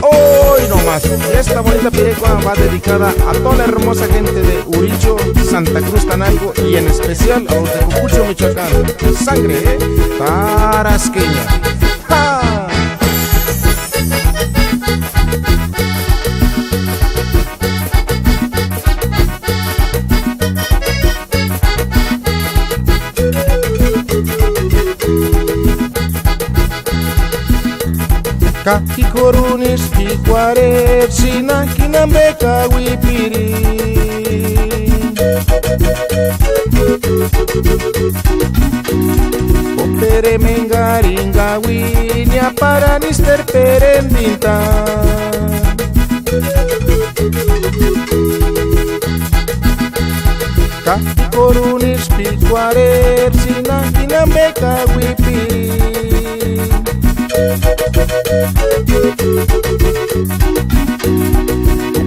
Hoy nomás, esta bonita pirecua va dedicada a toda la hermosa gente de Uricho, Santa Cruz, Tanalco y en especial a los de Cucucho, Michoacán. Sangre, tarasqueña. ¡Ja! Kaki korunis pikuaret sinankinambeka wipiri Opere mengaringa winya para nister perendinta Kaki korunis pikuaret sinankinambeka wipiri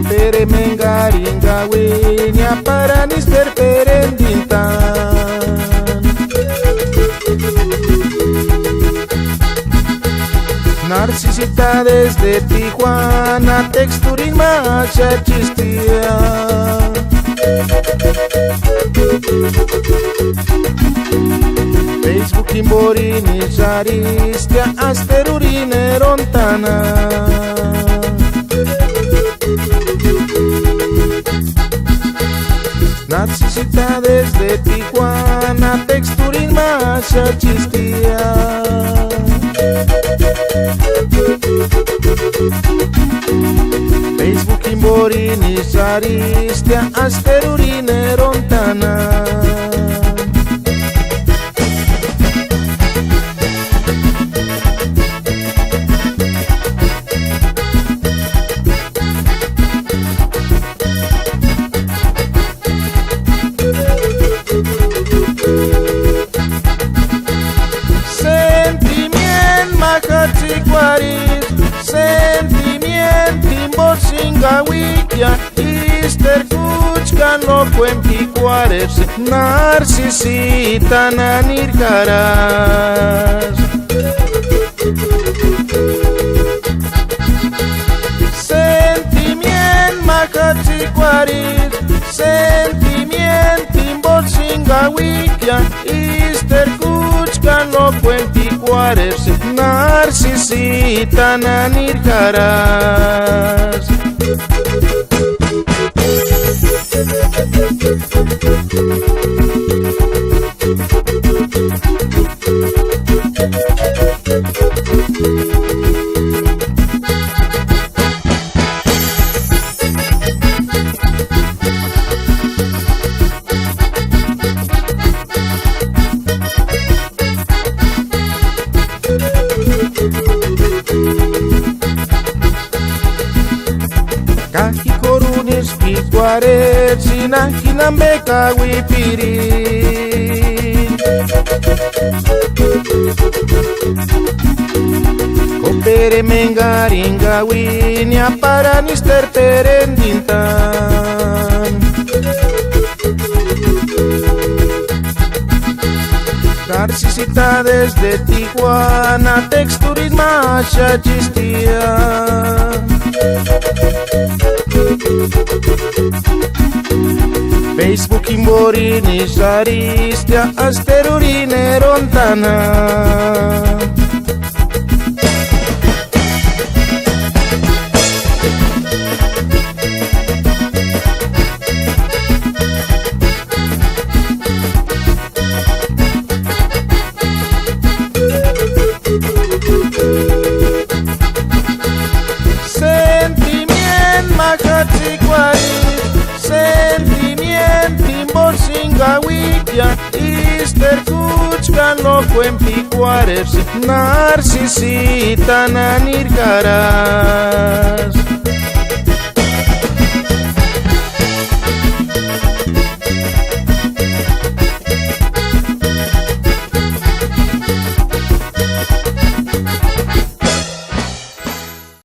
Pere mengaringa winya para nister perendintan Narcisita desde Tijuana texturin macha chistia Facebook imborini zaristia asterurine rontana Narcisita desde Tijuana texturin masha chistia Facebook imborini zaristia asterurine rontana Sentimiento timbosinga wikia Ister kuchkan no cuempicuares Narcisita nanir caras Sentimiento macachicuaris Sentimiento timbosinga wikia Ister kuchkan no cuempicuares Narcisita nanir caras Kaki korunis pikuaret sinankinambeka wipiri Kopere mengaringa winya para nister perendintan Narcisita desde Tijuana texturis macha chistia Facebook imborini zaristia asterurine rontana Sentimiento macachicuari Sentimiento timbosinga wikia Ister kuchkan no cuempicuares Narcisita nanir caras